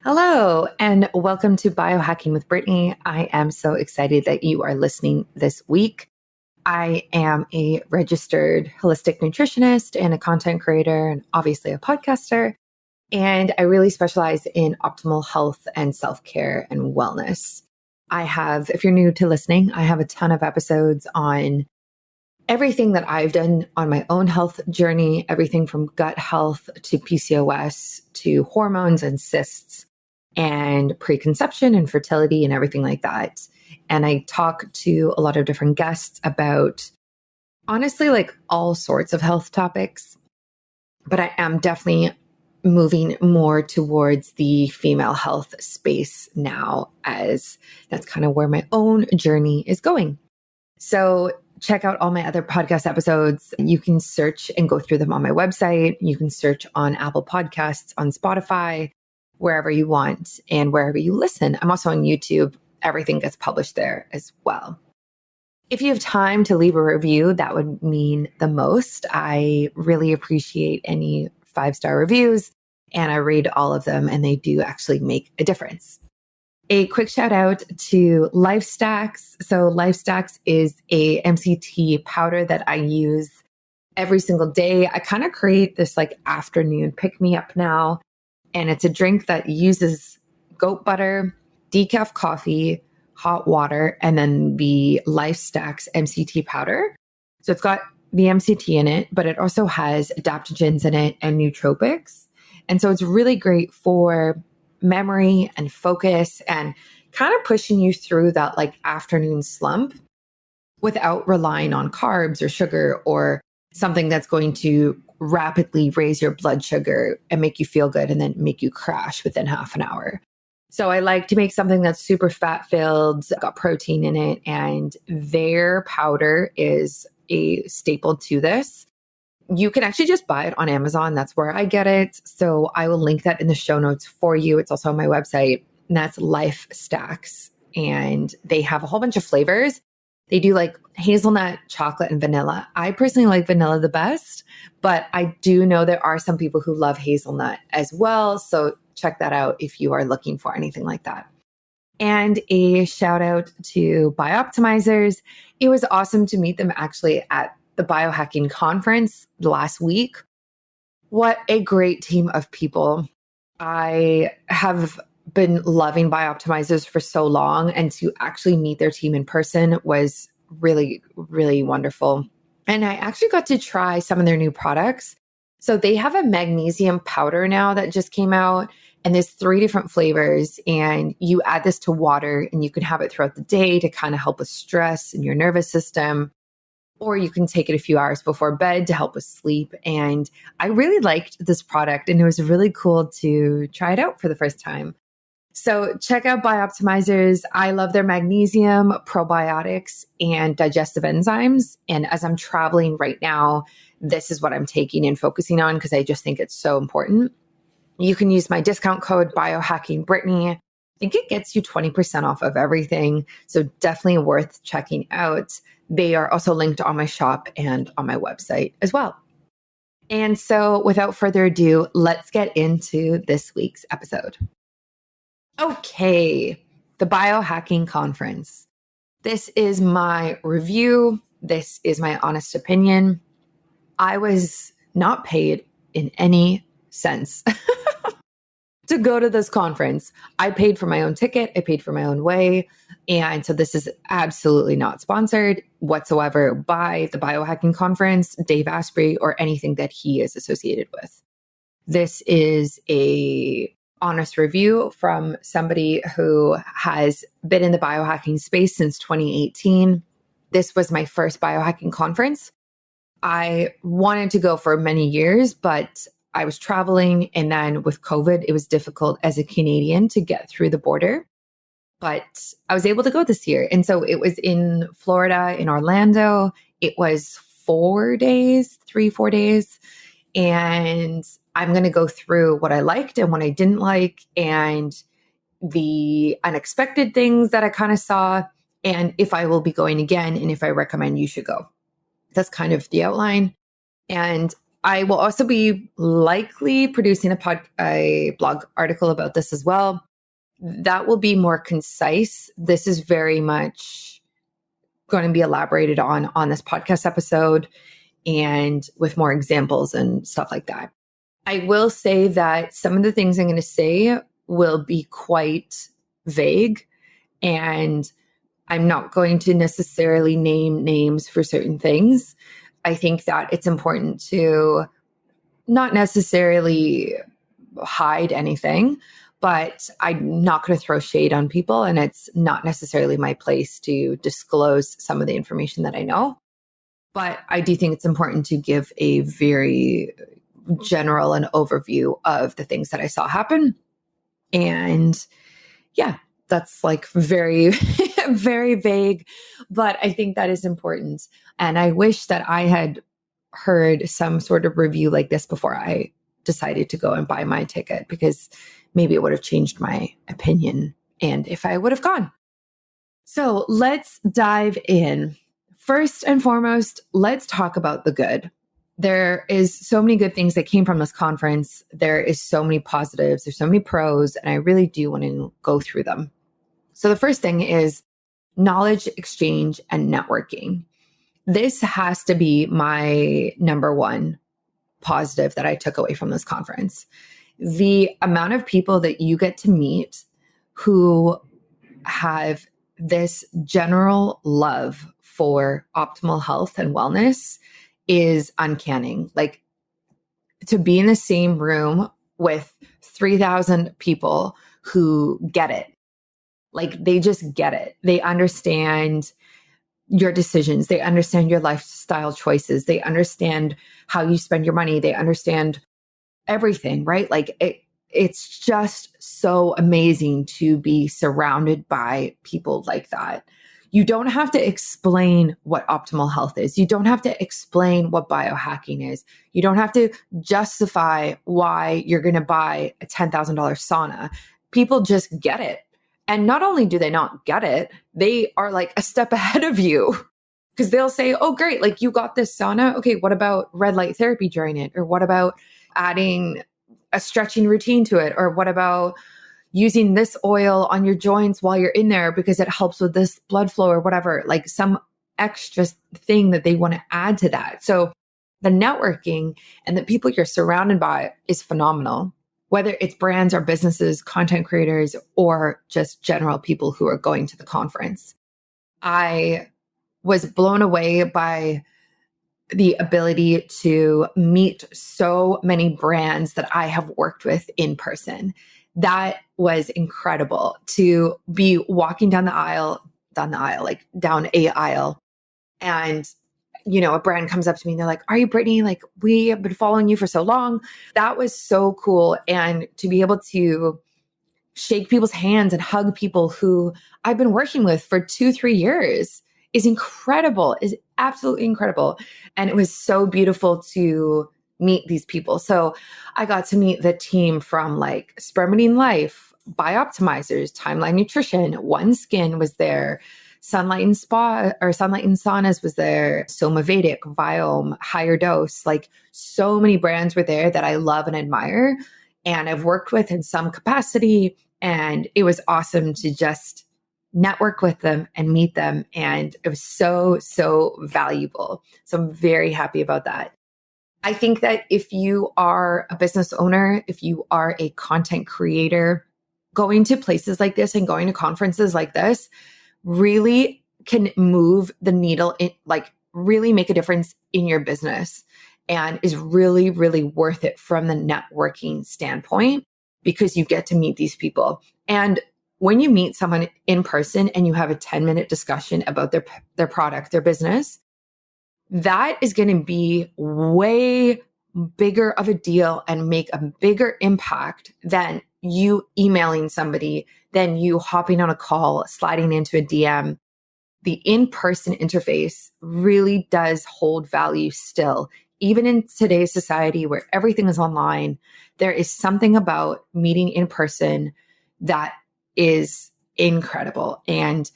Hello, and welcome to Biohacking with Brittany. I am so excited that you are listening this week. I am a registered holistic nutritionist and a content creator, and obviously a podcaster. And I really specialize in optimal health and self-care and wellness. If you're new to listening, I have a ton of episodes on everything that I've done on my own health journey, everything from gut health to PCOS to hormones and cysts and preconception and fertility and everything like that. And I talk to a lot of different guests about honestly, like all sorts of health topics. But I am definitely moving more towards the female health space now, as that's kind of where my own journey is going. So check out all my other podcast episodes. You can search and go through them on my website. You can search on Apple Podcasts, on Spotify, wherever you want and wherever you listen. I'm also on YouTube. Everything gets published there as well. If you have time to leave a review, that would mean the most. I really appreciate any 5-star reviews, and I read all of them, and they do actually make a difference. A quick shout out to LifeStacks. So LifeStacks is a MCT powder that I use every single day. I kind of create this like afternoon pick me up now. And it's a drink that uses goat butter, decaf coffee, hot water, and then the LifeStacks MCT powder. So it's got the MCT in it, but it also has adaptogens in it and nootropics. And so it's really great for memory and focus and kind of pushing you through that like afternoon slump without relying on carbs or sugar or something that's going to rapidly raise your blood sugar and make you feel good and then make you crash within half an hour. So I like to make something that's super fat filled, got protein in it, and their powder is a staple to this. You can actually just buy it on Amazon. That's where I get it. So I will link that in the show notes for you. It's also on my website, and that's LifeStacks. And they have a whole bunch of flavors. They do like hazelnut, chocolate, and vanilla. I personally like vanilla the best, but I do know there are some people who love hazelnut as well. So check that out if you are looking for anything like that. And a shout out to Bioptimizers. It was awesome to meet them actually at the Biohacking Conference last week. What a great team of people. I have been loving Bioptimizers for so long, and to actually meet their team in person was really, really wonderful. And I actually got to try some of their new products. So they have a magnesium powder now that just came out, and there's 3 different flavors, and you add this to water and you can have it throughout the day to kind of help with stress in your nervous system. Or you can take it a few hours before bed to help with sleep. And I really liked this product, and it was really cool to try it out for the first time. So check out Bioptimizers. I love their magnesium, probiotics, and digestive enzymes. And as I'm traveling right now, this is what I'm taking and focusing on because I just think it's so important. You can use my discount code Biohacking Brittany. I think it gets you 20% off of everything. So definitely worth checking out. They are also linked on my shop and on my website as well. And so without further ado, let's get into this week's episode. Okay, the Biohacking Conference. This is my review. This is my honest opinion. I was not paid in any sense to go to this conference. I paid for my own ticket. I paid for my own way. And so this is absolutely not sponsored whatsoever by the Biohacking Conference, Dave Asprey, or anything that he is associated with. This is a honest review from somebody who has been in the biohacking space since 2018. This was my first biohacking conference. I wanted to go for many years, but I was traveling, and then with COVID, it was difficult as a Canadian to get through the border. But I was able to go this year. And so it was in Florida, in Orlando. It was 4 days, 3-4 days. And I'm going to go through what I liked and what I didn't like, and the unexpected things that I kind of saw, and if I will be going again, and if I recommend you should go. That's kind of the outline. And I will also be likely producing a blog article about this as well. That will be more concise. This is very much going to be elaborated on this podcast episode and with more examples and stuff like that. I will say that some of the things I'm going to say will be quite vague, and I'm not going to necessarily name names for certain things. I think that it's important to not necessarily hide anything, but I'm not going to throw shade on people, and it's not necessarily my place to disclose some of the information that I know. But I do think it's important to give a very general and overview of the things that I saw happen. And yeah, that's like very, very vague, but I think that is important. And I wish that I had heard some sort of review like this before I decided to go and buy my ticket, because maybe it would have changed my opinion and if I would have gone. So let's dive in. First and foremost, let's talk about the good. There is so many good things that came from this conference. There is so many positives. There's so many pros, and I really do want to go through them. So the first thing is knowledge exchange and networking. This has to be my number one positive that I took away from this conference. The amount of people that you get to meet who have this general love for optimal health and wellness is uncanny. Like, to be in the same room with 3,000 people who get it. Like, they just get it. They understand your decisions. They understand your lifestyle choices. They understand how you spend your money. They understand everything, right? Like, it's just so amazing to be surrounded by people like that. You don't have to explain what optimal health is. You don't have to explain what biohacking is. You don't have to justify why you're going to buy a $10,000 sauna. People just get it. And not only do they not get it, they are like a step ahead of you, because they'll say, oh, great, like, you got this sauna. Okay, what about red light therapy during it? Or what about adding a stretching routine to it? Or what about using this oil on your joints while you're in there because it helps with this blood flow or whatever, like some extra thing that they want to add to that. So the networking and the people you're surrounded by is phenomenal, whether it's brands or businesses, content creators, or just general people who are going to the conference. I was blown away by the ability to meet so many brands that I have worked with in person. That was incredible, to be walking down a aisle, and, a brand comes up to me and they're like, are you Brittany? Like, we have been following you for so long. That was so cool. And to be able to shake people's hands and hug people who I've been working with for 2-3 years is incredible, is absolutely incredible. And it was so beautiful to meet these people. So I got to meet the team from like Spermidine Life, Bioptimizers, Timeline Nutrition, One Skin was there, Sunlight and Spa or Sunlight and Saunas was there, Soma Vedic, Viome, Higher Dose, like so many brands were there that I love and admire and I've worked with in some capacity. And it was awesome to just network with them and meet them. And it was so, so valuable. So I'm very happy about that. I think that if you are a business owner, if you are a content creator, going to places like this and going to conferences like this really can move the needle, like really make a difference in your business, and is really, really worth it from the networking standpoint, because you get to meet these people. And when you meet someone in person and you have a 10-minute discussion about their product, their business, that is going to be way bigger of a deal and make a bigger impact than you emailing somebody, than you hopping on a call, sliding into a DM. The in-person interface really does hold value still. Even in today's society where everything is online, there is something about meeting in person that is incredible. And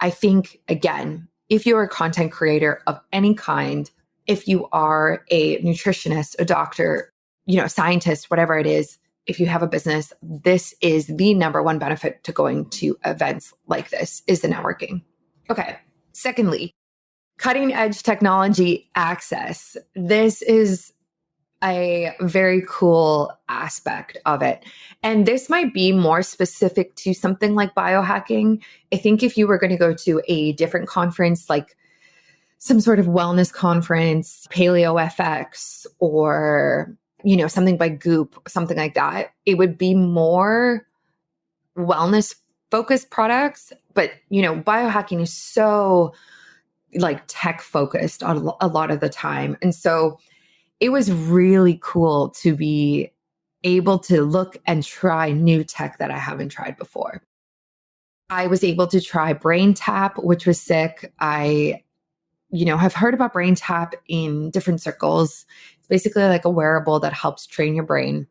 I think, again, if you're a content creator of any kind, if you are a nutritionist, a doctor, scientist, whatever it is, if you have a business, this is the number one benefit to going to events like this is the networking. Okay. Secondly, cutting edge technology access. This is a very cool aspect of it. And this might be more specific to something like biohacking. I think if you were going to go to a different conference, like some sort of wellness conference, Paleo FX, or, something by Goop, something like that, it would be more wellness focused products. But, biohacking is so like tech focused a lot of the time. And so it was really cool to be able to look and try new tech that I haven't tried before. I was able to try Brain Tap, which was sick. I, have heard about Brain Tap in different circles. It's basically like a wearable that helps train your brain.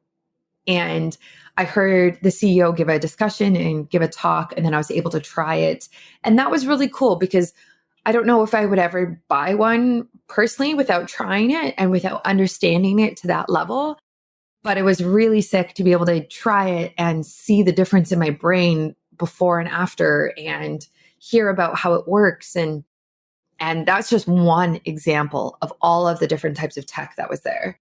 And I heard the CEO give a discussion and give a talk, and then I was able to try it. And that was really cool because I don't know if I would ever buy one personally without trying it and without understanding it to that level. But it was really sick to be able to try it and see the difference in my brain before and after and hear about how it works. And that's just one example of all of the different types of tech that was there.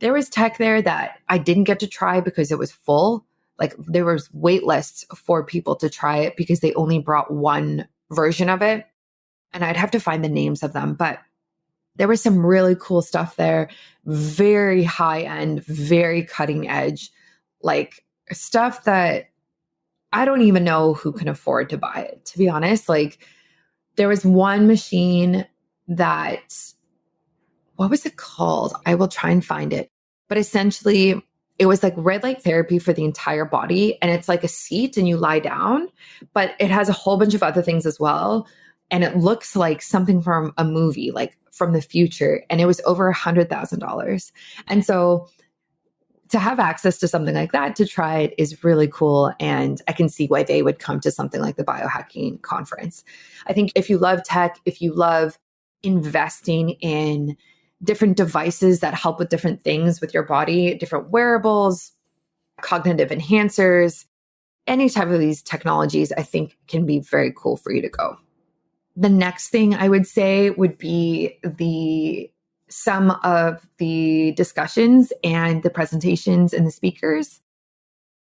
There was tech there that I didn't get to try because it was full. Like there was wait lists for people to try it because they only brought one version of it. And I'd have to find the names of them, but there was some really cool stuff there. Very high end, very cutting edge, like stuff that I don't even know who can afford to buy it, to be honest. Like there was one machine that, what was it called? I will try and find it. But essentially, it was like red light therapy for the entire body. And it's like a seat and you lie down, but it has a whole bunch of other things as well. And it looks like something from a movie, like from the future. And it was over $100,000. And so to have access to something like that, to try it is really cool. And I can see why they would come to something like the Biohacking Conference. I think if you love tech, if you love investing in different devices that help with different things with your body, different wearables, cognitive enhancers, any type of these technologies, I think can be very cool for you to go. The next thing I would say would be some of the discussions and the presentations and the speakers.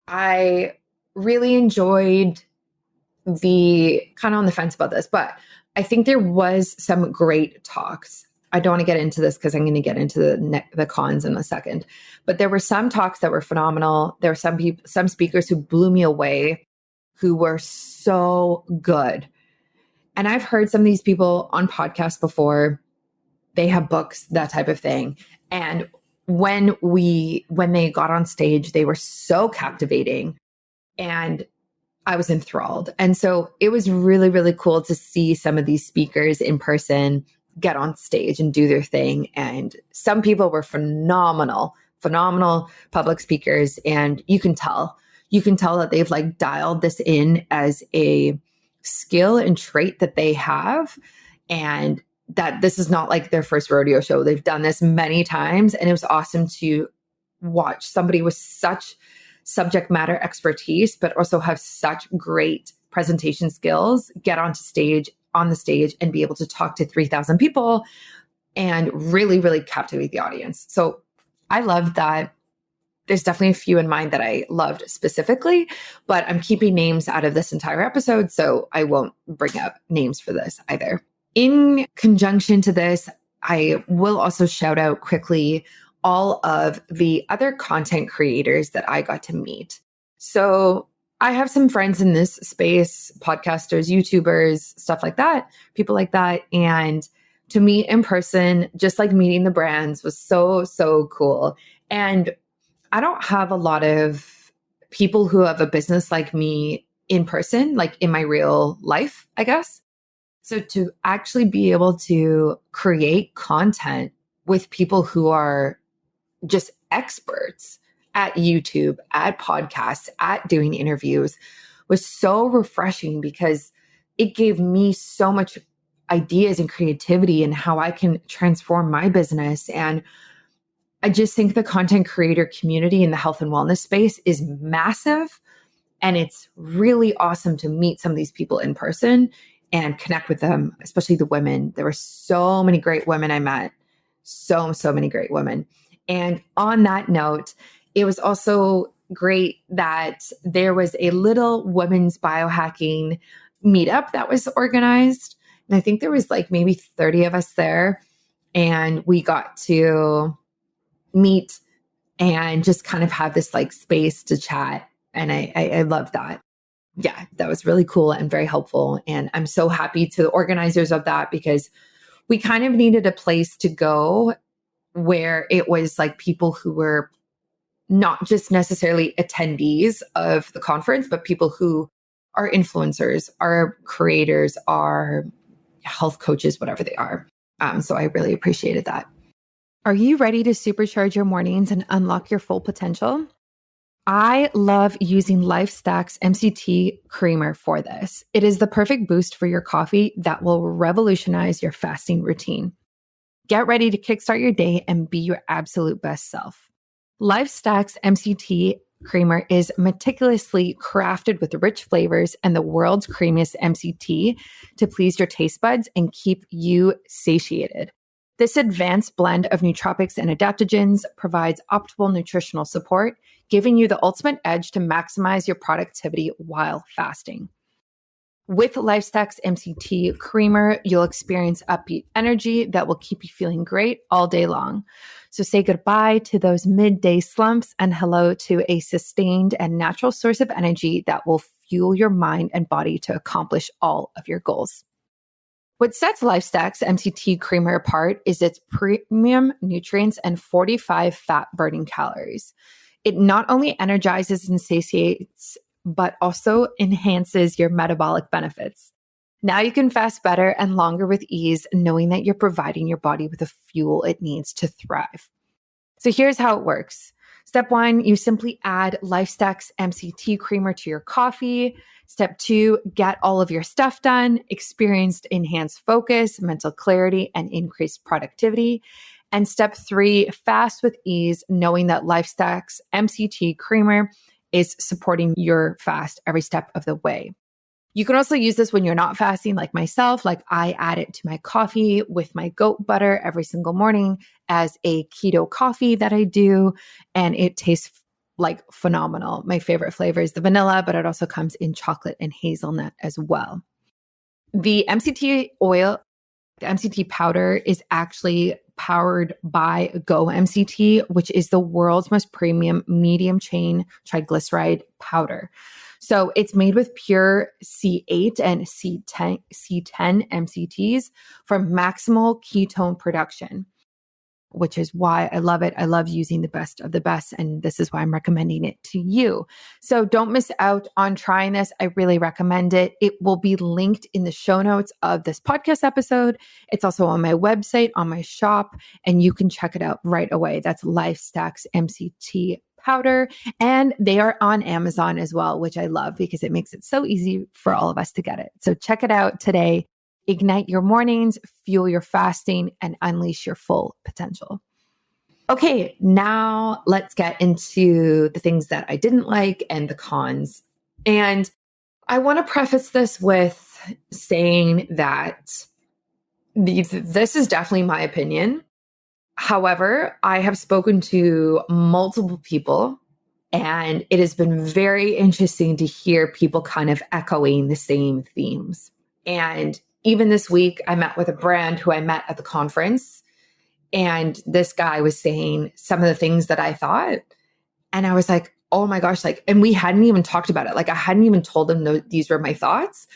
I really enjoyed the kind of on the fence about this, but I think there was some great talks. I don't want to get into this because I'm going to get into the cons in a second, but there were some talks that were phenomenal. There were some speakers who blew me away, who were so good. And I've heard some of these people on podcasts before. They have books, that type of thing. And when they got on stage, they were so captivating and I was enthralled. And so it was really, really cool to see some of these speakers in person get on stage and do their thing. And some people were phenomenal public speakers. And you can tell that they've like dialed this in as a skill and trait that they have, and that this is not like their first rodeo show. They've done this many times, and it was awesome to watch somebody with such subject matter expertise, but also have such great presentation skills get on the stage and be able to talk to 3,000 people and really, really captivate the audience. So I love that. There's definitely a few in mind that I loved specifically, but I'm keeping names out of this entire episode, so I won't bring up names for this either. In conjunction to this, I will also shout out quickly all of the other content creators that I got to meet. So I have some friends in this space, podcasters, YouTubers, stuff like that, people like that. And to meet in person, just like meeting the brands was so, so cool. And I don't have a lot of people who have a business like me in person, like in my real life, I guess. So to actually be able to create content with people who are just experts at YouTube, at podcasts, at doing interviews was so refreshing because it gave me so much ideas and creativity and how I can transform my business. And I just think the content creator community in the health and wellness space is massive. And it's really awesome to meet some of these people in person and connect with them, especially the women. There were so many great women I met, so many great women. And on that note, it was also great that there was a little women's biohacking meetup that was organized. And I think there was like maybe 30 of us there. And we got to meet and just kind of have this like space to chat. And I love that. Yeah, that was really cool and very helpful. And I'm so happy to the organizers of that because we kind of needed a place to go where it was like people who were not just necessarily attendees of the conference, but people who are influencers, are creators, are health coaches, whatever they are. So I really appreciated that. Are you ready to supercharge your mornings and unlock your full potential? I love using LifeStack's MCT creamer for this. It is the perfect boost for your coffee that will revolutionize your fasting routine. Get ready to kickstart your day and be your absolute best self. LifeStack's MCT creamer is meticulously crafted with rich flavors and the world's creamiest MCT to please your taste buds and keep you satiated. This advanced blend of nootropics and adaptogens provides optimal nutritional support, giving you the ultimate edge to maximize your productivity while fasting. With LifeStack's MCT creamer, you'll experience upbeat energy that will keep you feeling great all day long. So say goodbye to those midday slumps and hello to a sustained and natural source of energy that will fuel your mind and body to accomplish all of your goals. What sets LifeStack's MCT creamer apart is its premium nutrients and 45 fat-burning calories. It not only energizes and satiates, but also enhances your metabolic benefits. Now you can fast better and longer with ease, knowing that you're providing your body with the fuel it needs to thrive. So here's how it works. Step 1, you simply add LifeStack's MCT creamer to your coffee. Step 2, get all of your stuff done, experience enhanced focus, mental clarity, and increased productivity. And step 3, fast with ease, knowing that LifeStack's MCT creamer is supporting your fast every step of the way. You can also use this when you're not fasting, like myself. Like I add it to my coffee with my goat butter every single morning as a keto coffee that I do. And it tastes like phenomenal. My favorite flavor is the vanilla, but it also comes in chocolate and hazelnut as well. The MCT oil, the MCT powder is actually powered by Go MCT, which is the world's most premium medium chain triglyceride powder. So it's made with pure C8 and C10 MCTs for maximal ketone production, which is why I love it. I love using the best of the best, and this is why I'm recommending it to you. So don't miss out on trying this. I really recommend it. It will be linked in the show notes of this podcast episode. It's also on my website, on my shop, and you can check it out right away. That's LifeStack's MCT powder, and they are on Amazon as well, which I love because it makes it so easy for all of us to get it. So check it out today. Ignite your mornings, fuel your fasting, and unleash your full potential. Okay, now let's get into the things that I didn't like and the cons. And I want to preface this with saying that this is definitely my opinion. However, I have spoken to multiple people, and it has been very interesting to hear people kind of echoing the same themes. And even this week, I met with a brand who I met at the conference, and this guy was saying some of the things that I thought. And I was like, oh my gosh, like, and we hadn't even talked about it. Like I hadn't even told him these were my thoughts.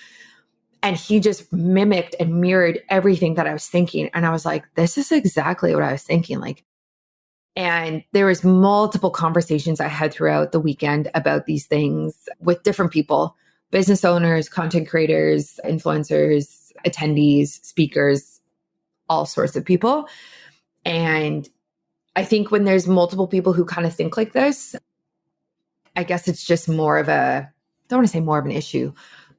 And he just mimicked and mirrored everything that I was thinking. And I was like, this is exactly what I was thinking. Like, and there was multiple conversations I had throughout the weekend about these things with different people, business owners, content creators, influencers, attendees, speakers, all sorts of people. And I think when there's multiple people who kind of think like this, I guess it's just more of a, don't want to say more of an issue,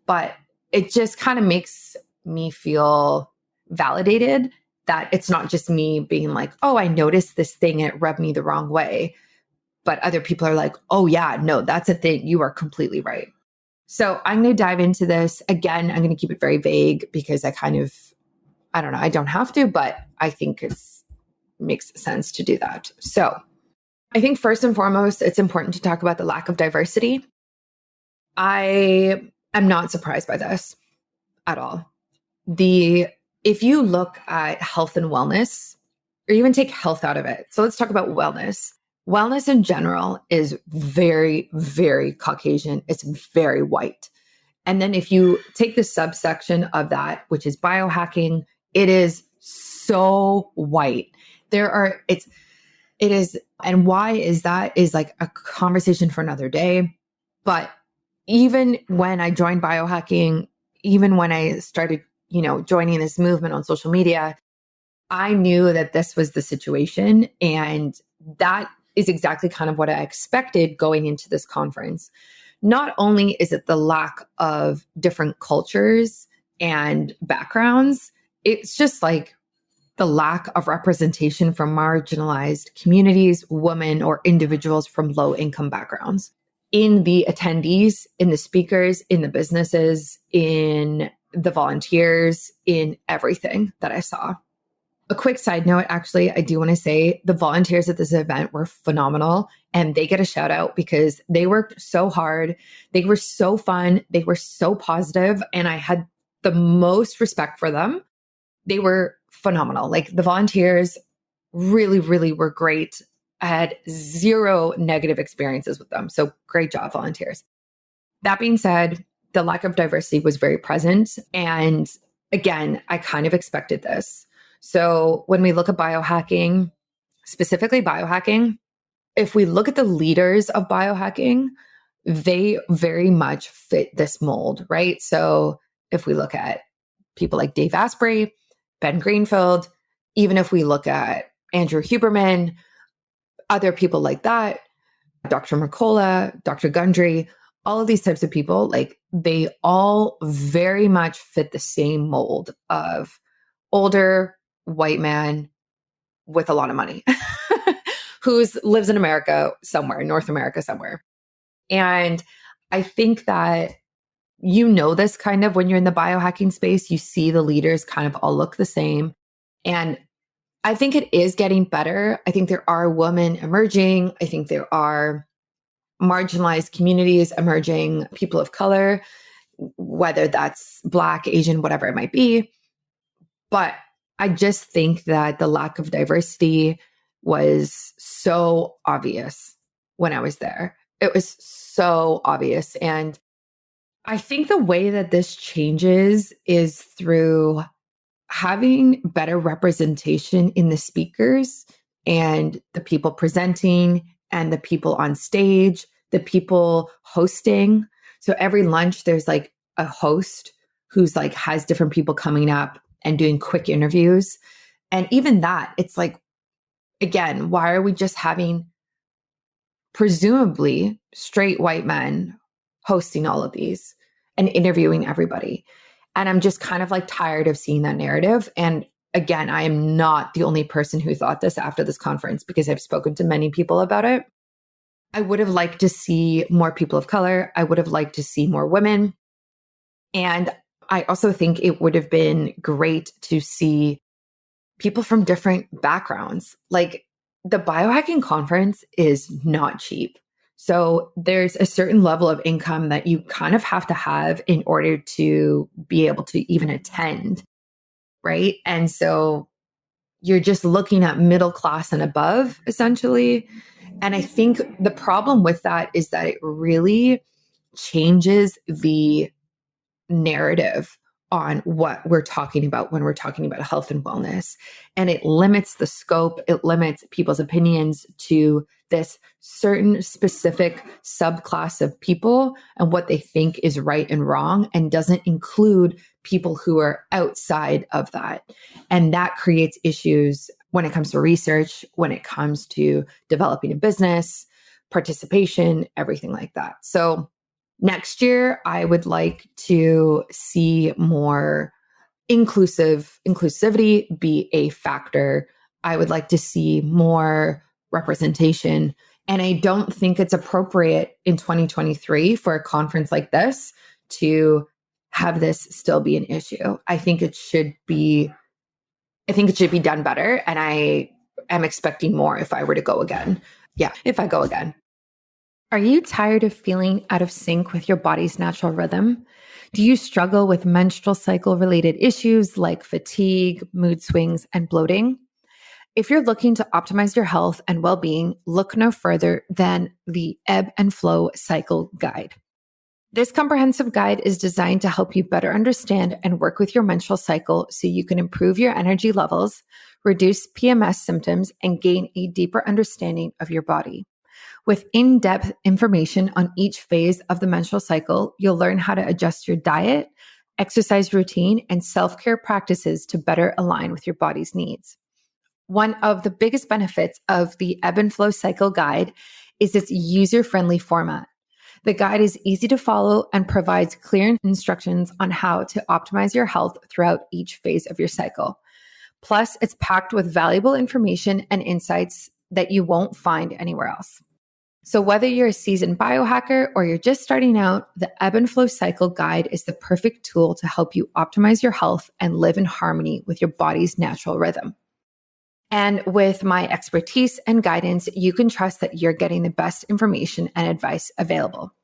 but it just kind of makes me feel validated, that it's not just me being like, oh, I noticed this thing and it rubbed me the wrong way. But other people are like, oh, yeah, no, that's a thing. You are completely right. So I'm going to dive into this. Again, I'm going to keep it very vague because I don't know, I don't have to, but I think it makes sense to do that. So I think first and foremost, it's important to talk about the lack of diversity. I am not surprised by this at all. If you look at health and wellness, or even take health out of it. So let's talk about wellness. Wellness in general is very, very Caucasian. It's very white. And then if you take the subsection of that, which is biohacking, it is so white. It is, and why is that is like a conversation for another day. But even when I joined biohacking, even when I started, joining this movement on social media, I knew that this was the situation. And that is exactly kind of what I expected going into this conference. Not only is it the lack of different cultures and backgrounds, it's just like the lack of representation from marginalized communities, women, or individuals from low income backgrounds in the attendees, in the speakers, in the businesses, in the volunteers, in everything that I saw. A quick side note, actually, I do want to say the volunteers at this event were phenomenal and they get a shout out because they worked so hard. They were so fun. They were so positive, and I had the most respect for them. They were phenomenal. Like the volunteers really, really were great. I had zero negative experiences with them. So great job, volunteers. That being said, the lack of diversity was very present. And again, I kind of expected this. So when we look at biohacking, specifically biohacking, if we look at the leaders of biohacking, they very much fit this mold, right? So if we look at people like Dave Asprey, Ben Greenfield, even if we look at Andrew Huberman, other people like that, Dr. Mercola, Dr. Gundry, all of these types of people, like they all very much fit the same mold of older white man with a lot of money who lives in America somewhere, North America somewhere. And I think that this kind of when you're in the biohacking space, you see the leaders kind of all look the same. And I think it is getting better. I think there are women emerging. I think there are marginalized communities emerging, people of color, whether that's Black, Asian, whatever it might be. But I just think that the lack of diversity was so obvious when I was there. It was so obvious. And I think the way that this changes is through having better representation in the speakers and the people presenting and the people on stage, the people hosting. So every lunch, there's like a host who's like has different people coming up and doing quick interviews. And even that, it's like, again, why are we just having presumably straight white men hosting all of these and interviewing everybody? And I'm just kind of like tired of seeing that narrative. And again, I am not the only person who thought this after this conference because I've spoken to many people about it. I would have liked to see more people of color. I would have liked to see more women. And I also think it would have been great to see people from different backgrounds. Like the biohacking conference is not cheap. So there's a certain level of income that you kind of have to have in order to be able to even attend, right? And so you're just looking at middle class and above, essentially. And I think the problem with that is that it really changes the narrative on what we're talking about when we're talking about health and wellness. And it limits the scope, it limits people's opinions to this certain specific subclass of people and what they think is right and wrong, and doesn't include people who are outside of that. And that creates issues when it comes to research, when it comes to developing a business, participation, everything like that. So next year, I would like to see more inclusivity be a factor. I would like to see more representation. And I don't think it's appropriate in 2023 for a conference like this to have this still be an issue. I think it should be done better. And I am expecting more if I were to go again. Yeah, if I go again. Are you tired of feeling out of sync with your body's natural rhythm? Do you struggle with menstrual cycle related issues like fatigue, mood swings, and bloating? If you're looking to optimize your health and well being, look no further than the Ebb and Flow Cycle Guide. This comprehensive guide is designed to help you better understand and work with your menstrual cycle so you can improve your energy levels, reduce PMS symptoms, and gain a deeper understanding of your body. With in-depth information on each phase of the menstrual cycle, you'll learn how to adjust your diet, exercise routine, and self-care practices to better align with your body's needs. One of the biggest benefits of the Ebb and Flow Cycle Guide is its user-friendly format. The guide is easy to follow and provides clear instructions on how to optimize your health throughout each phase of your cycle. Plus, it's packed with valuable information and insights that you won't find anywhere else. So whether you're a seasoned biohacker or you're just starting out, the Ebb and Flow Cycle Guide is the perfect tool to help you optimize your health and live in harmony with your body's natural rhythm. And with my expertise and guidance, you can trust that you're getting the best information and advice available.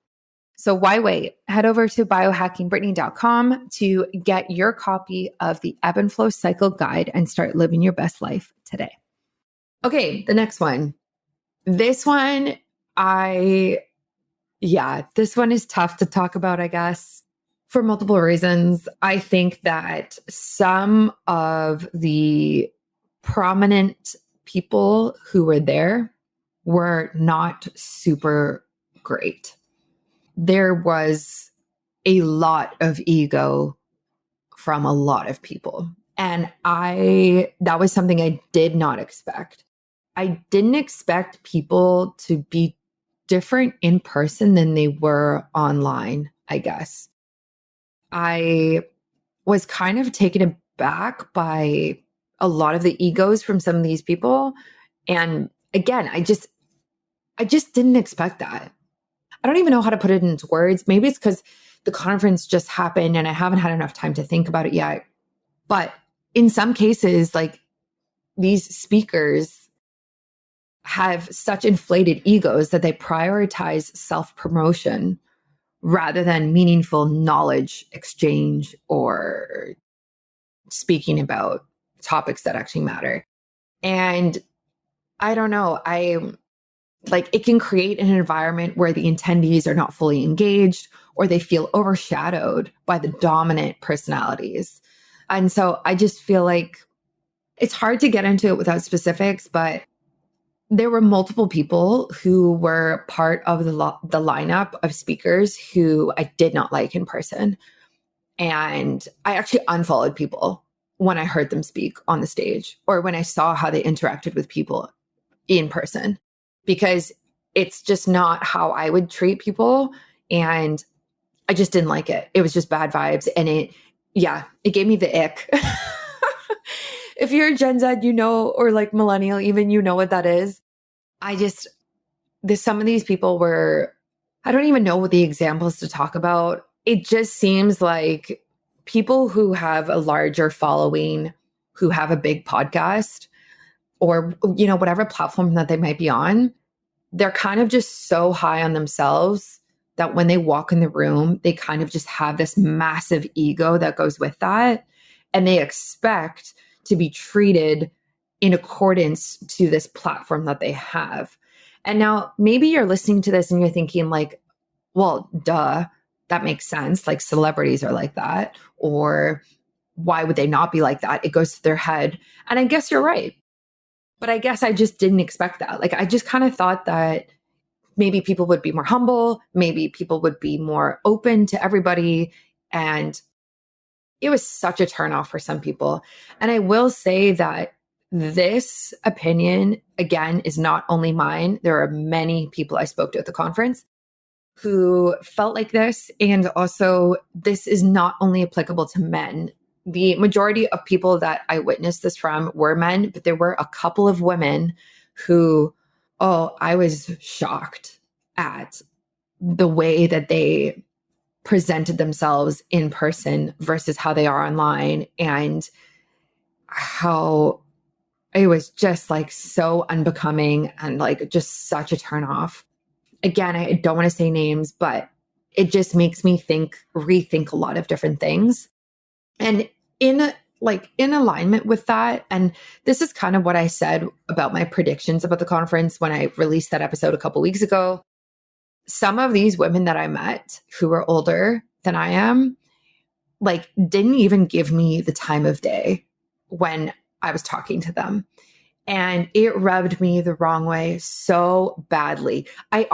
So why wait? Head over to biohackingbrittany.com to get your copy of the Ebb and Flow Cycle Guide and start living your best life today. Okay, the next one. This one this one is tough to talk about, I guess, for multiple reasons. I think that some of the prominent people who were there were not super great. There was a lot of ego from a lot of people. And that was something I did not expect. I didn't expect people to be different in person than they were online, I guess. I was kind of taken aback by a lot of the egos from some of these people. And again, I just didn't expect that. I don't even know how to put it into words. Maybe it's because the conference just happened and I haven't had enough time to think about it yet. But in some cases, like, these speakers have such inflated egos that they prioritize self-promotion rather than meaningful knowledge exchange or speaking about topics that actually matter. And I don't know, it can create an environment where the attendees are not fully engaged or they feel overshadowed by the dominant personalities. And so I just feel like it's hard to get into it without specifics, but there were multiple people who were part of the lineup of speakers who I did not like in person. And I actually unfollowed people when I heard them speak on the stage or when I saw how they interacted with people in person, because it's just not how I would treat people. And I just didn't like it. It was just bad vibes. And it gave me the ick. If you're a Gen Z, or like millennial, even, what that is. Some of these people I don't even know what the examples to talk about. It just seems like people who have a larger following, who have a big podcast or, whatever platform that they might be on, they're kind of just so high on themselves that when they walk in the room, they kind of just have this massive ego that goes with that. And they expect to be treated in accordance to this platform that they have. And now maybe you're listening to this and you're thinking like, well, duh, that makes sense. Like, celebrities are like that. Or why would they not be like that? It goes to their head. And I guess you're right. But I guess I just didn't expect that. Like, I just kind of thought that maybe people would be more humble. Maybe people would be more open to everybody. And it was such a turnoff for some people. And I will say that this opinion, again, is not only mine. There are many people I spoke to at the conference who felt like this. And also, this is not only applicable to men. the majority of people that I witnessed this from were men, but there were a couple of women who, oh, I was shocked at the way that they presented themselves in person versus how they are online, and how it was just like so unbecoming and like just such a turnoff. Again, I don't want to say names, but it just makes me rethink a lot of different things. And in alignment with that, and this is kind of what I said about my predictions about the conference when I released that episode a couple weeks ago. Some of these women that I met who were older than I am, like, didn't even give me the time of day when I was talking to them. And it rubbed me the wrong way so badly. I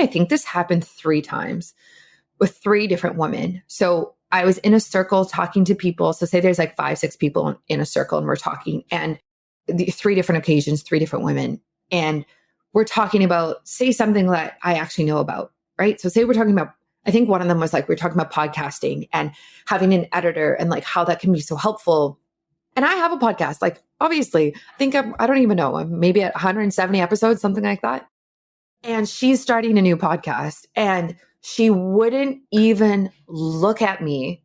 think this happened 3 times with 3 different women. So I was in a circle talking to people. So say there's like 5, 6 people in a circle and we're talking, and 3 different occasions, 3 different women. And we're talking about, say, something that I actually know about, right? So say we're talking about, I think one of them was like, we're talking about podcasting and having an editor and like how that can be so helpful. And I have a podcast, like, obviously, I don't even know, I'm maybe at 170 episodes, something like that. And she's starting a new podcast, and she wouldn't even look at me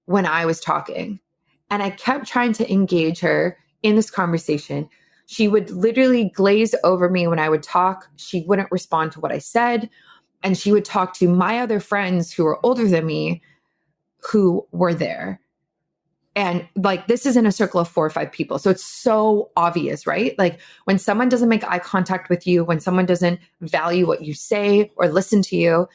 when I was talking. And I kept trying to engage her in this conversation. She would literally glaze over me when I would talk. She wouldn't respond to what I said. And she would talk to my other friends who were older than me who were there. And like, this is in a circle of 4 or 5 people. So it's so obvious, right? Like, when someone doesn't make eye contact with you, when someone doesn't value what you say or listen to you.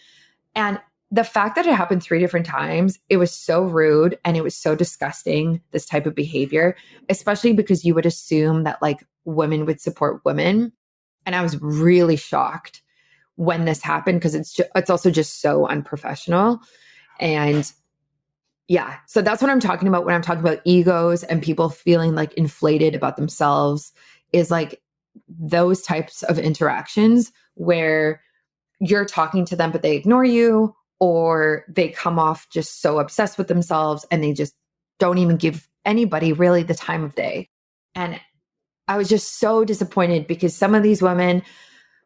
And the fact that it happened 3 different times, it was so rude and it was so disgusting, this type of behavior, especially because you would assume that like women would support women. And I was really shocked when this happened, because it's also just so unprofessional. And yeah, so that's what I'm talking about when I'm talking about egos and people feeling like inflated about themselves, is like those types of interactions where you're talking to them, but they ignore you, or they come off just so obsessed with themselves and they just don't even give anybody really the time of day. And I was just so disappointed, because some of these women,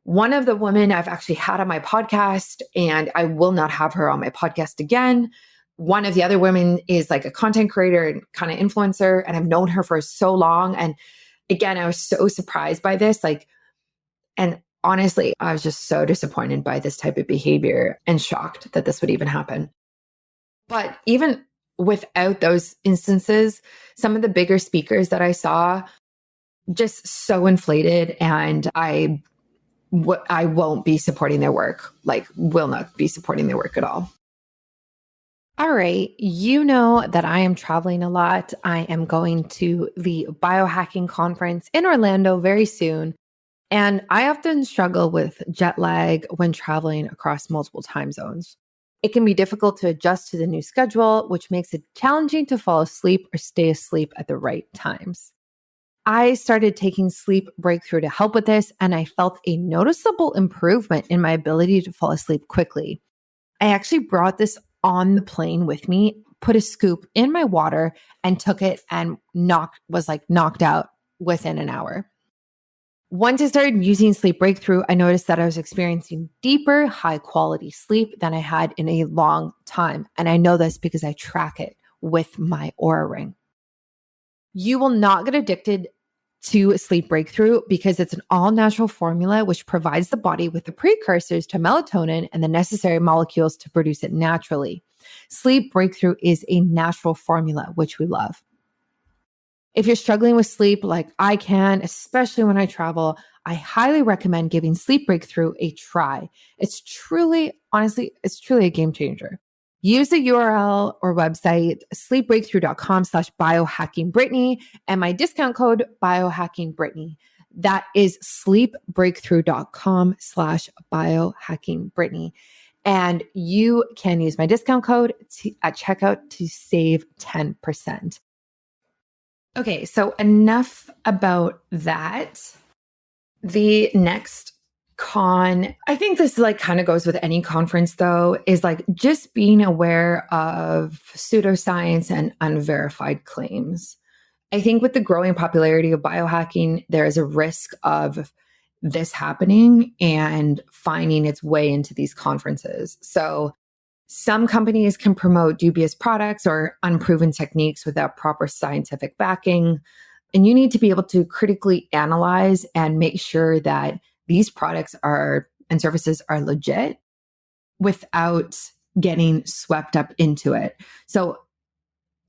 one of the women I've actually had on my podcast, and I will not have her on my podcast again. One of the other women is like a content creator and kind of influencer, and I've known her for so long. And again, I was so surprised by this. Like, and honestly, I was just so disappointed by this type of behavior and shocked that this would even happen. But even without those instances, some of the bigger speakers that I saw, just so inflated, and I won't be supporting their work, like will not be supporting their work at all. All right. You know that I am traveling a lot. I am going to the Biohacking Conference in Orlando very soon. And I often struggle with jet lag when traveling across multiple time zones. It can be difficult to adjust to the new schedule, which makes it challenging to fall asleep or stay asleep at the right times. I started taking Sleep Breakthrough to help with this, and I felt a noticeable improvement in my ability to fall asleep quickly. I actually brought this on the plane with me, put a scoop in my water, and took it, and was knocked out within an hour. Once I started using Sleep Breakthrough, I noticed that I was experiencing deeper, high quality sleep than I had in a long time. And I know this because I track it with my Oura Ring. You will not get addicted to Sleep Breakthrough because it's an all natural formula which provides the body with the precursors to melatonin and the necessary molecules to produce it naturally. Sleep Breakthrough is a natural formula, which we love. If you're struggling with sleep like I can, especially when I travel, I highly recommend giving Sleep Breakthrough a try. It's truly a game changer. Use the URL or website sleepbreakthrough.com/biohackingbrittany and my discount code biohackingbrittany. That is sleepbreakthrough.com/biohackingbrittany. And you can use my discount code at checkout to save 10%. Okay, so enough about that. The next con, I think this like kind of goes with any conference though, is like just being aware of pseudoscience and unverified claims. I think with the growing popularity of biohacking, there is a risk of this happening and finding its way into these conferences. So some companies can promote dubious products or unproven techniques without proper scientific backing. And you need to be able to critically analyze and make sure that these products are and services are legit without getting swept up into it. So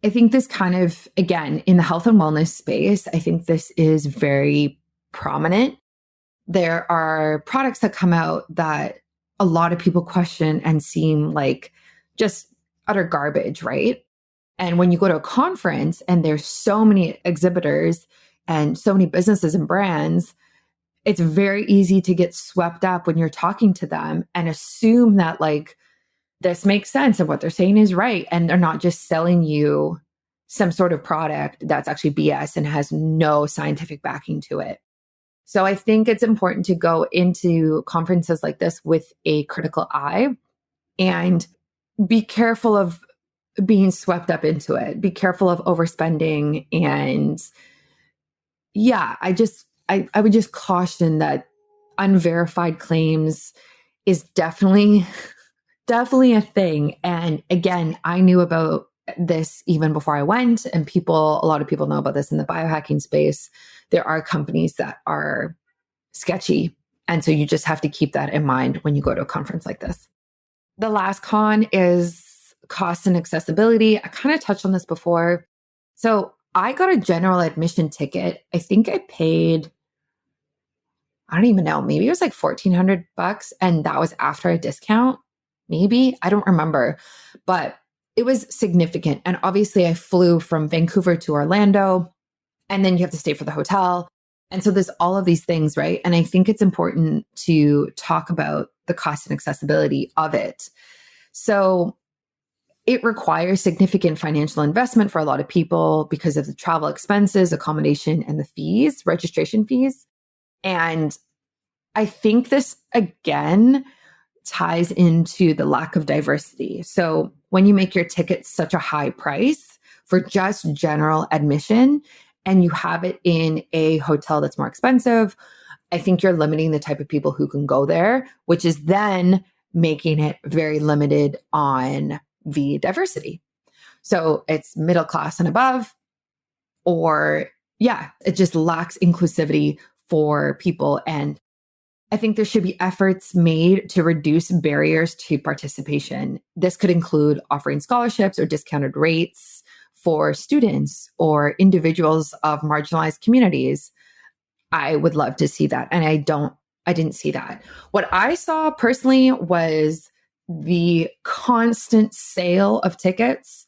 I think this kind of, again, in the health and wellness space, I think this is very prominent. There are products that come out that a lot of people question and seem like just utter garbage, right? And when you go to a conference and there's so many exhibitors and so many businesses and brands, it's very easy to get swept up when you're talking to them and assume that like this makes sense and what they're saying is right. And they're not just selling you some sort of product that's actually BS and has no scientific backing to it. So I think it's important to go into conferences like this with a critical eye and be careful of being swept up into it. Be careful of overspending. And yeah, I would just caution that unverified claims is definitely a thing. And again, I knew about this even before I went, and a lot of people know about this in the biohacking space. There are companies that are sketchy. And so you just have to keep that in mind when you go to a conference like this. The last con is cost and accessibility. I kind of touched on this before. So I got a general admission ticket. I think I paid, I don't even know, maybe it was like $1,400. And that was after a discount. Maybe, I don't remember, but it was significant. And obviously I flew from Vancouver to Orlando, and then you have to stay for the hotel. And so there's all of these things, right? And I think it's important to talk about the cost and accessibility of it. So it requires significant financial investment for a lot of people because of the travel expenses, accommodation, and the fees, registration fees. And I think this, again, ties into the lack of diversity. So when you make your ticket such a high price for just general admission and you have it in a hotel that's more expensive, I think you're limiting the type of people who can go there, which is then making it very limited on the diversity. So it's middle class and above, or yeah, it just lacks inclusivity for people. And I think there should be efforts made to reduce barriers to participation. This could include offering scholarships or discounted rates for students or individuals of marginalized communities. I would love to see that. And I didn't see that. What I saw personally was the constant sale of tickets,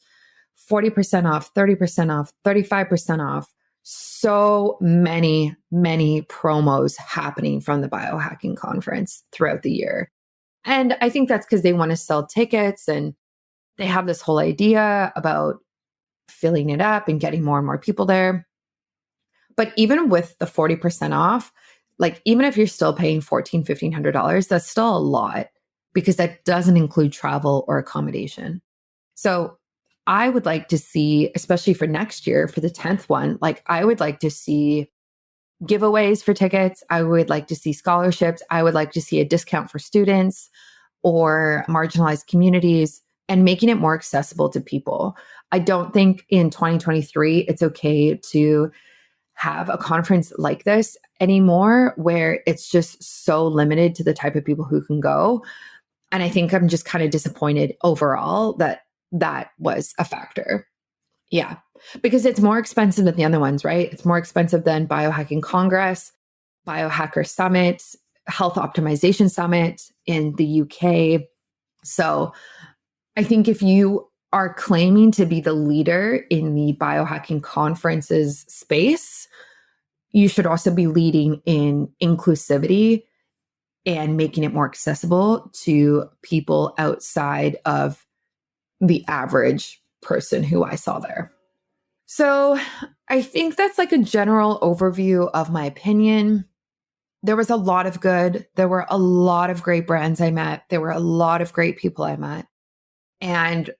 40% off, 30% off, 35% off. So many promos happening from the biohacking conference throughout the year. And I think that's because they want to sell tickets and they have this whole idea about filling it up and getting more and more people there. But even with the 40% off, like even if you're still paying $1,400, $1,500, that's still a lot because that doesn't include travel or accommodation. So I would like to see, especially for next year, for the 10th one, like I would like to see giveaways for tickets. I would like to see scholarships. I would like to see a discount for students or marginalized communities and making it more accessible to people. I don't think in 2023, it's okay to have a conference like this anymore where it's just so limited to the type of people who can go. And I think I'm just kind of disappointed overall that that was a factor. Yeah, because it's more expensive than the other ones, right? It's more expensive than Biohacking Congress, Biohacker Summit, Health Optimization Summit in the UK. So I think if you are claiming to be the leader in the biohacking conferences space, you should also be leading in inclusivity and making it more accessible to people outside of the average person who I saw there. So I think that's like a general overview of my opinion. there was a lot of good. There were a lot of great brands I met. There were a lot of great people I met. And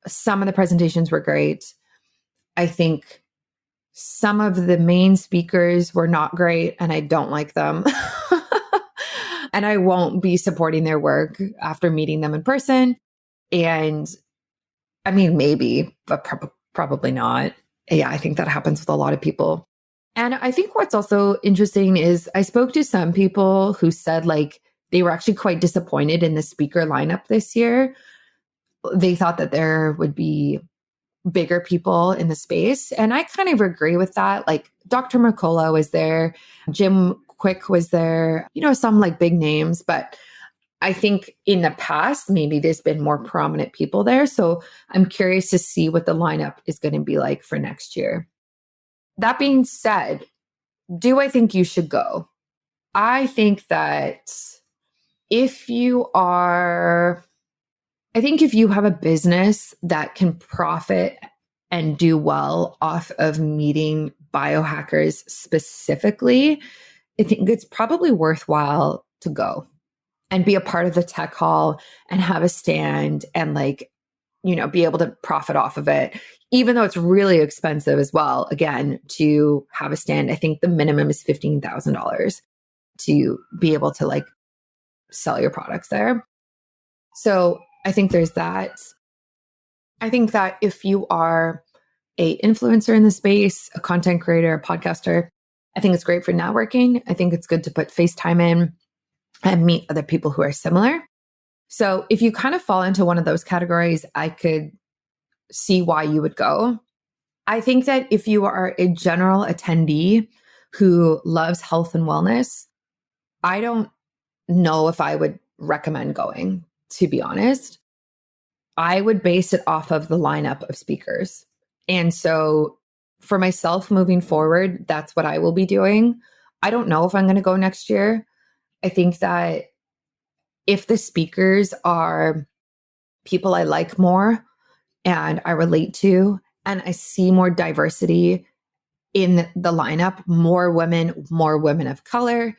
some of the presentations were great. I think some of the main speakers were not great, and I don't like them. And I won't be supporting their work after meeting them in person. And I mean, maybe, but probably not. Yeah, I think that happens with a lot of people. And I think what's also interesting is I spoke to some people who said like they were actually quite disappointed in the speaker lineup this year. They thought that there would be bigger people in the space. And I kind of agree with that. Like Dr. Mercola was there, Jim Quick was there, some like big names, but I think in the past, maybe there's been more prominent people there. So I'm curious to see what the lineup is going to be like for next year. That being said, do I think you should go? I think that if you have a business that can profit and do well off of meeting biohackers specifically, I think it's probably worthwhile to go and be a part of the tech hall and have a stand and be able to profit off of it, even though it's really expensive as well. Again, to have a stand, I think the minimum is $15,000 to be able to sell your products there. So I think there's that. I think that if you are a influencer in the space, a content creator, a podcaster, I think it's great for networking. I think it's good to put face time in and meet other people who are similar. So if you kind of fall into one of those categories, I could see why you would go. I think that if you are a general attendee who loves health and wellness, I don't know if I would recommend going, to be honest. I would base it off of the lineup of speakers. And so for myself moving forward, that's what I will be doing. I don't know if I'm going to go next year. I think that if the speakers are people I like more and I relate to, and I see more diversity in the lineup, more women of color,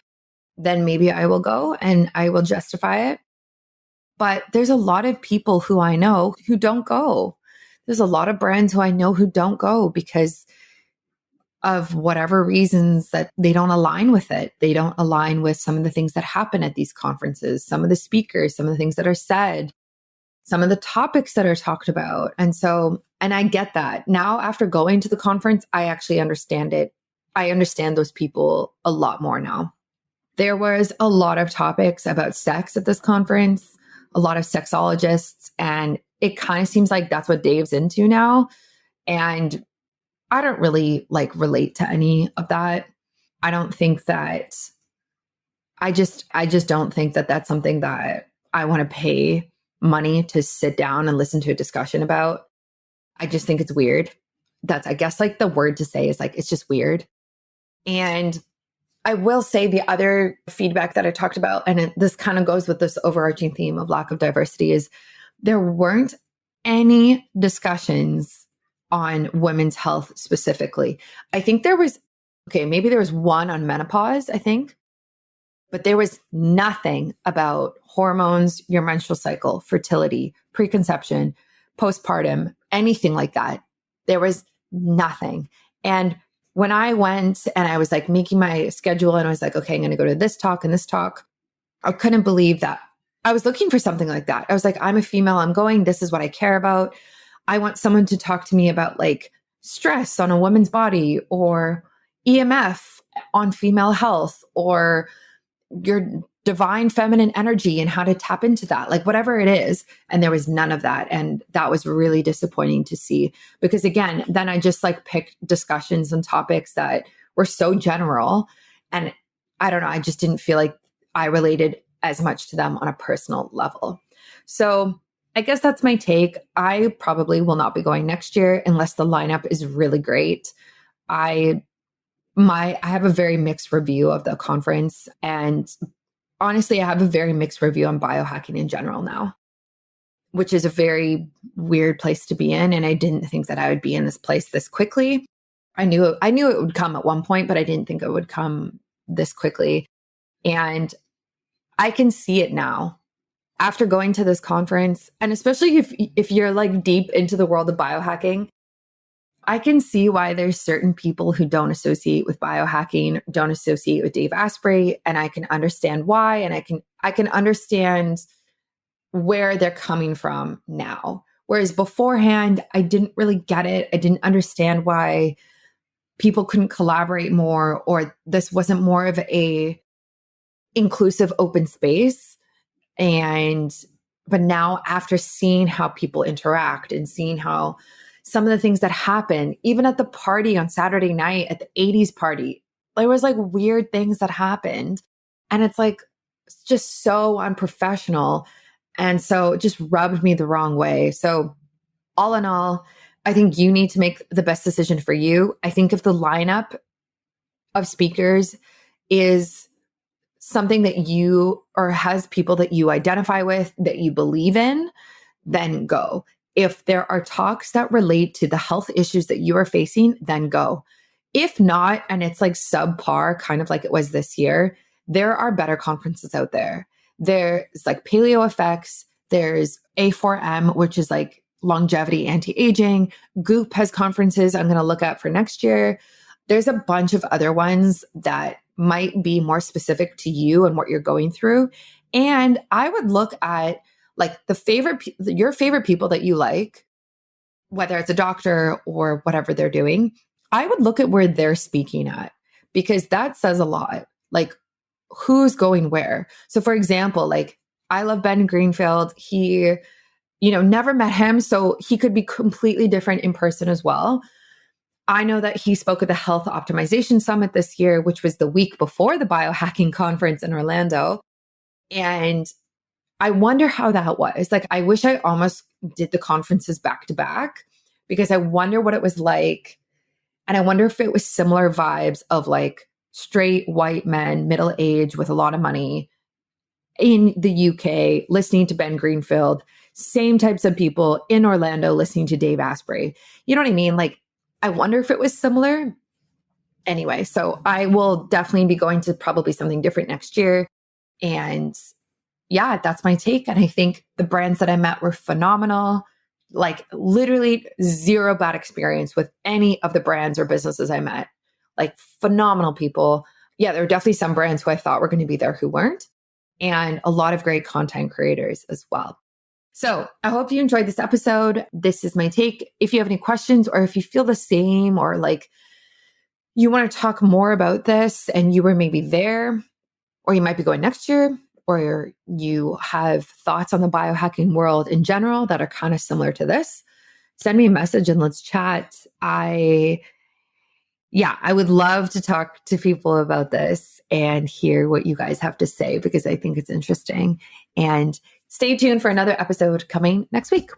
then maybe I will go and I will justify it. But there's a lot of people who I know who don't go. There's a lot of brands who I know who don't go because of whatever reasons that they don't align with it. They don't align with some of the things that happen at these conferences, some of the speakers, some of the things that are said, some of the topics that are talked about. And I get that. Now, after going to the conference, I actually understand it. I understand those people a lot more now. There was a lot of topics about sex at this conference, a lot of sexologists, and it kind of seems like that's what Dave's into now. And I don't really relate to any of that. I don't think that, I just don't think that that's something that I want to pay money to sit down and listen to a discussion about. I just think it's weird. That's, I guess, the word to say is it's just weird. And I will say the other feedback that I talked about, and this kind of goes with this overarching theme of lack of diversity, is there weren't any discussions on women's health specifically. I think maybe there was one on menopause, I think, but there was nothing about hormones, your menstrual cycle, fertility, preconception, postpartum, anything like that. There was nothing. And when I went and I was making my schedule and I was okay, I'm going to go to this talk and this talk, I couldn't believe that. I was looking for something like that. I was I'm a female, I'm going, this is what I care about. I want someone to talk to me about stress on a woman's body or EMF on female health or your divine feminine energy and how to tap into that, whatever it is. And there was none of that. And that was really disappointing to see because again, then I just picked discussions and topics that were so general. And I don't know, I just didn't feel like I related as much to them on a personal level. So I guess that's my take. I probably will not be going next year unless the lineup is really great. I have a very mixed review of the conference, and honestly, I have a very mixed review on biohacking in general now, which is a very weird place to be in. And I didn't think that I would be in this place this quickly. I knew it would come at one point, but I didn't think it would come this quickly. And I can see it now after going to this conference. And especially if you're like deep into the world of biohacking, I can see why there's certain people who don't associate with biohacking, don't associate with Dave Asprey, and I can understand why, and I can understand where they're coming from now. Whereas beforehand, I didn't really get it. I didn't understand why people couldn't collaborate more, or this wasn't more of a inclusive open space. But now, after seeing how people interact and seeing how some of the things that happen, even at the party on Saturday night at the 80s party, there was like weird things that happened. And it's like, it's just so unprofessional. And so it just rubbed me the wrong way. So all in all, I think you need to make the best decision for you. I think if the lineup of speakers is something that you or has people that you identify with, that you believe in, then go. If there are talks that relate to the health issues that you are facing, then go. If not, and it's like subpar, kind of like it was this year, there are better conferences out there. There's like Paleo Effects, there's A4M, which is like longevity, anti-aging. Goop has conferences I'm going to look at for next year. There's a bunch of other ones that might be more specific to you and what you're going through. And I would look at like your favorite people that you like, whether it's a doctor or whatever they're doing. I would look at where they're speaking at, because that says a lot. Like who's going where. So for example, like I love Ben Greenfield. He, never met him. So he could be completely different in person as well. I know that he spoke at the Health Optimization Summit this year, which was the week before the Biohacking Conference in Orlando. And I wonder how that was. Like, I wish I almost did the conferences back to back, because I wonder what it was like. And I wonder if it was similar vibes of like straight white men, middle age with a lot of money in the UK, listening to Ben Greenfield, same types of people in Orlando listening to Dave Asprey. You know what I mean? Like, I wonder if it was similar. Anyway, so I will definitely be going to probably something different next year. And yeah, that's my take. And I think the brands that I met were phenomenal. Like literally zero bad experience with any of the brands or businesses I met. Like phenomenal people. Yeah, there were definitely some brands who I thought were going to be there who weren't. And a lot of great content creators as well. So I hope you enjoyed this episode. This is my take. If you have any questions, or if you feel the same, or like you want to talk more about this and you were maybe there, or you might be going next year, or you have thoughts on the biohacking world in general that are kind of similar to this, send me a message and let's chat. I would love to talk to people about this and hear what you guys have to say, because I think it's interesting. And stay tuned for another episode coming next week.